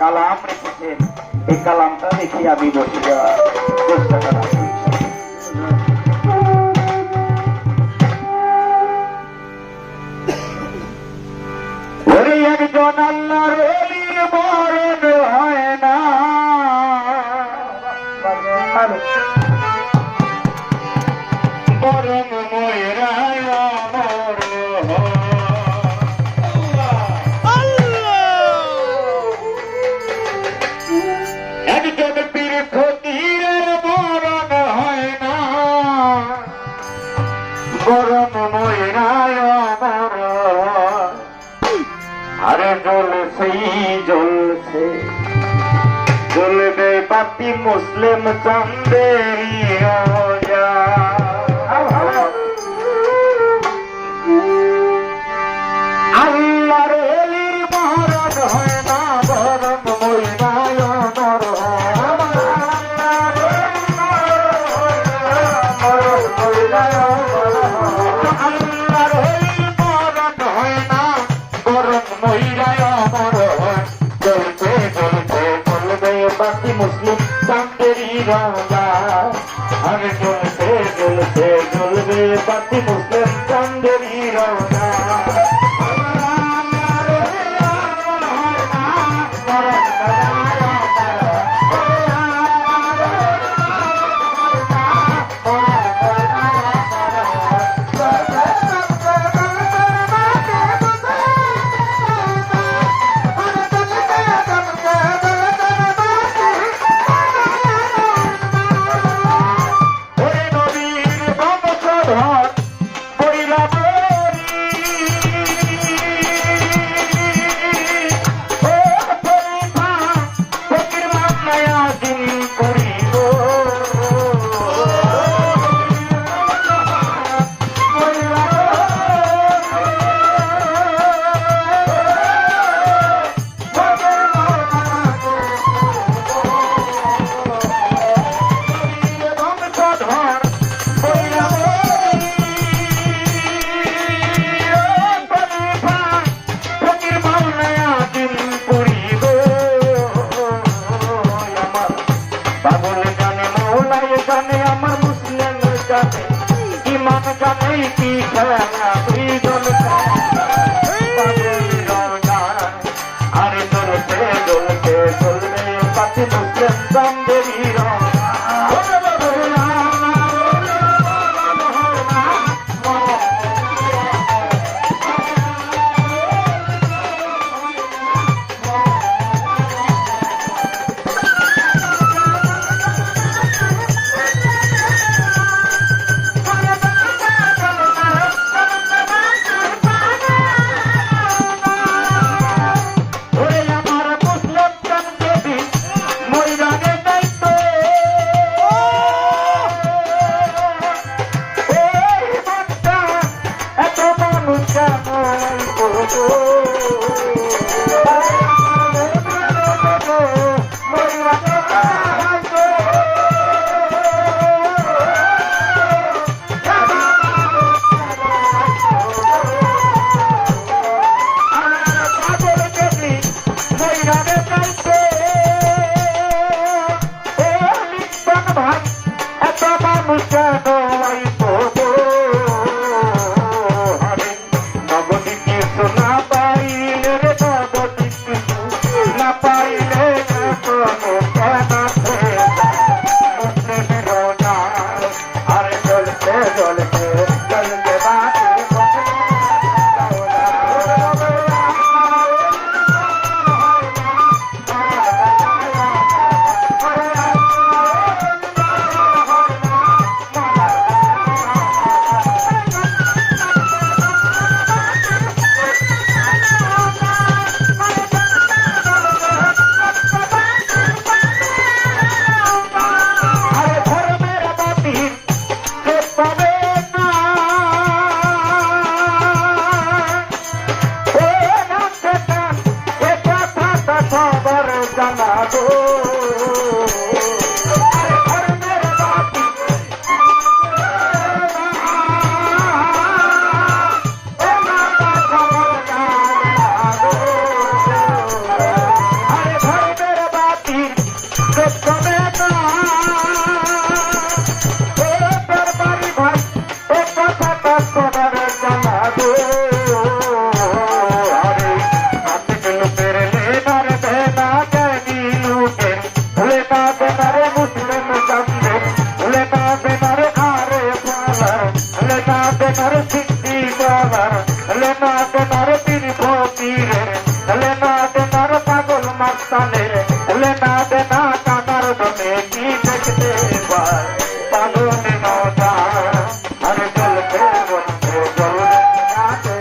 কালাম রেখেছেন, এই কালামটা দেখে আমি বসে যাওয়ার চেষ্টা করা। একজন আল্লাহর ওলির মরণ হয় না, বরং ময়রায় অমর হয়। একজন পীর ফকিরের মরণ হয় না, বরং ময়রায় অমর হয়। আরে জ্বলছেই জ্বলছে, জ্বলবে বাতি মুসলিম চাঁদেরই রোজা। আল্লাহর ওলির মরণ হয় না, বরং ময়রায় অমর হয়। আল্লাহর ওলির মরণ হয় না, বরং ময়রায় অমর হয়। জ্বলতে জ্বলতে জ্বলবে বাতি মুসলিম চাঁদেরই রোজা। আরে জ্বলতে জ্বলতে জ্বলবে বাতি মুসলিম চাঁদেরই রোজা। আরে চলতে চলতে চলবে বাতি মুসলিম চাঁদেরই রোজা। মস্তানে লেনা দেনা টাকার দমে কি দেখতে পায় পাগলে নৌকা আর চলতে বলতে চলতে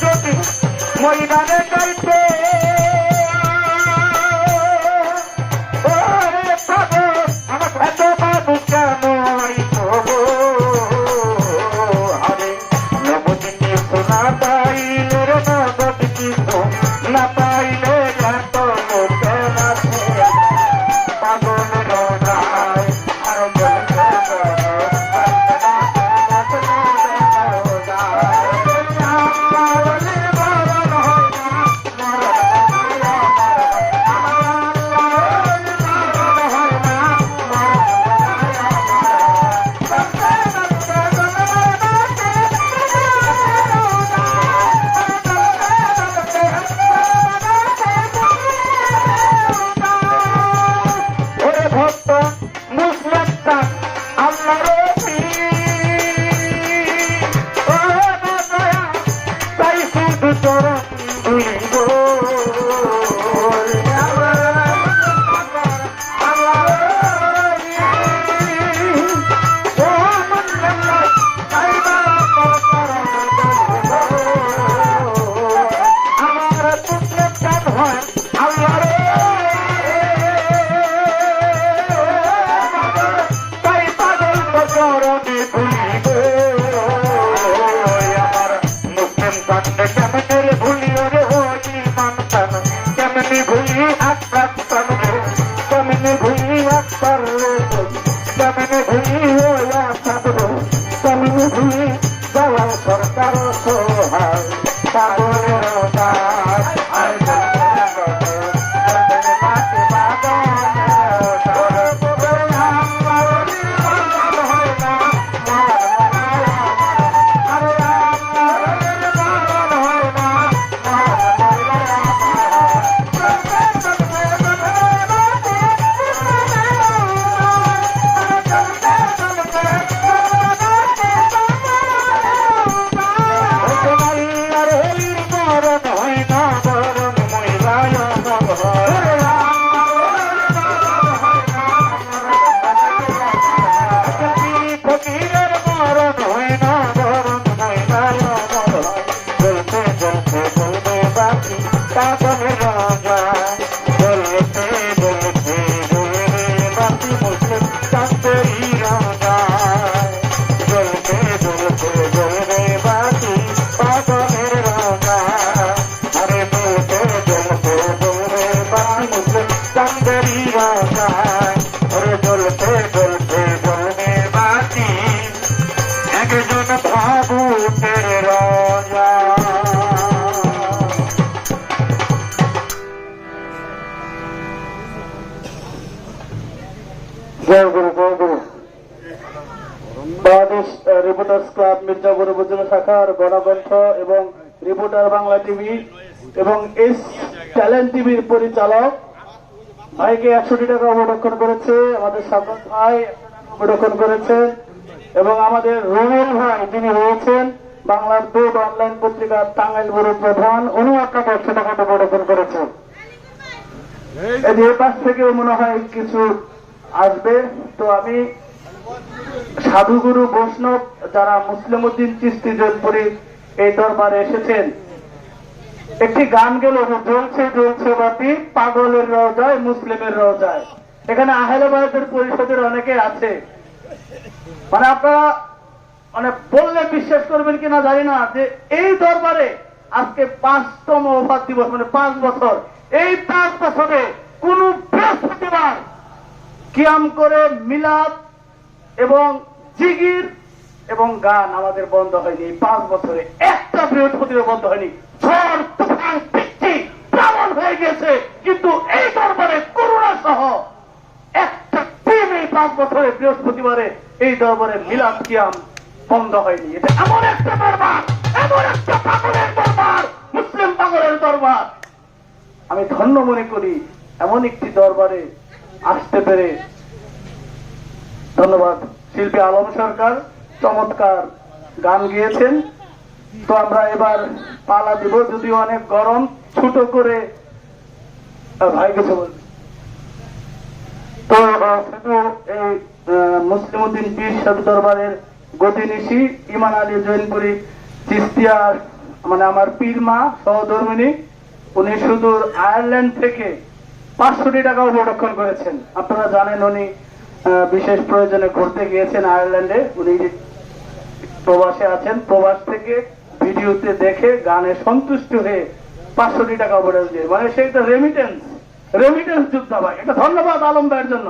যাতে ময়দানে যাইতে ওরে পাগল আমার এত মানুষ কেন আরে নবদিনে সোনা পাইলে রে নগদ কিছু না পাইলে এত লোকে আছে পাগলের রায় আর বলতে রিপোর্টার্স ক্লাব মির্জাপুর উপজেলা শাখার গণকণ্ঠ এবং রিপোর্টার বাংলা টিভি এবং এস ট্যালেন্ট টিভির পরিচালক ভাইকে 100 টাকা অবরক্ষণ করেছে, আমাদের সাগর ভাই অবরক্ষণ করেছেন এবং আমাদের রুবেল ভাই যিনি রয়েছেন বাংলার দুধ অনলাইন পত্রিকার টাঙ্গাইল ব্যুরো প্রধান, উনিও আপনাকে 100 টাকা অবরক্ষণ করেছেন। এর পাশ থেকে মনে হয় কিছু আসবে। তো আমি সাধুগুরু বৈষ্ণব যারা মুসলিম উদ্দিন চিশতি জয়পুরি এই দরবারে এসেছেন, একটি গান গেল জ্বলছে জ্বলছে বাতি পাগলের রওজায় মুসলিমের রওজায়। এখানে আহলে বায়াতের পরিষদের অনেকে আছে, মানে আপনারা মানে বললে বিশ্বাস করবেন কিনা জানি না যে এই দরবারে আজকে 5তম ওফাত দিবস, মানে 5 বছর, এই 5 বছরে কোন বৃহস্পতিবার কিয়াম করে মিলাদ এবং জিগির এবং গান আমাদের বন্ধ হয়নি। এই 5 বছরে একটা বৃহস্পতিবার বন্ধ হয়নি। ঝড় তুফান বৃষ্টি প্লাবন হয়ে গেছে, কিন্তু এই দরবারে করোনা সহ একটা দিন এই 5 বছরে বৃহস্পতিবারে এই দরবারে মিলাদ কিয়াম বন্ধ হয়নি। এটা এমন একটা দরবার, এমন একটা পাগলের দরবার, মুসলিম পাগলের দরবার। আমি ধন্য মনে করি এমন একটি দরবারে আসতে পেরে। ধন্যবাদ। শিল্পী আলম সরকার চমৎকার গান গেয়েছেন। তো আমরা এবার পালা দিব, যদিও অনেক গরম, ছোট করে ভাই কিছু বলবেন। তো শুধু এই মুসলিম উদ্দিন পীর সাধু দরবারের গতিনিশী ইমান আলী জৈনপুরি চিস্তিয়ার, মানে আমার পীর মা সহধর্মিনী, উনি সুদূর আয়ারল্যান্ড থেকে 500 টাকা উপরক্ষণ করেছেন। আপনারা জানেন উনি বিশেষ প্রয়োজনে ঘুরতে গিয়েছেন আয়ারল্যান্ডে। উনি প্রবাসে আছেন, প্রবাস থেকে ভিডিওতে দেখে গানে সন্তুষ্ট হয়ে 500 টাকা উপরে দিয়ে, মানে সেই তো রেমিটেন্স যোদ্ধা ভাই। এটা ধন্যবাদ আলম ভাইয়ের জন্য।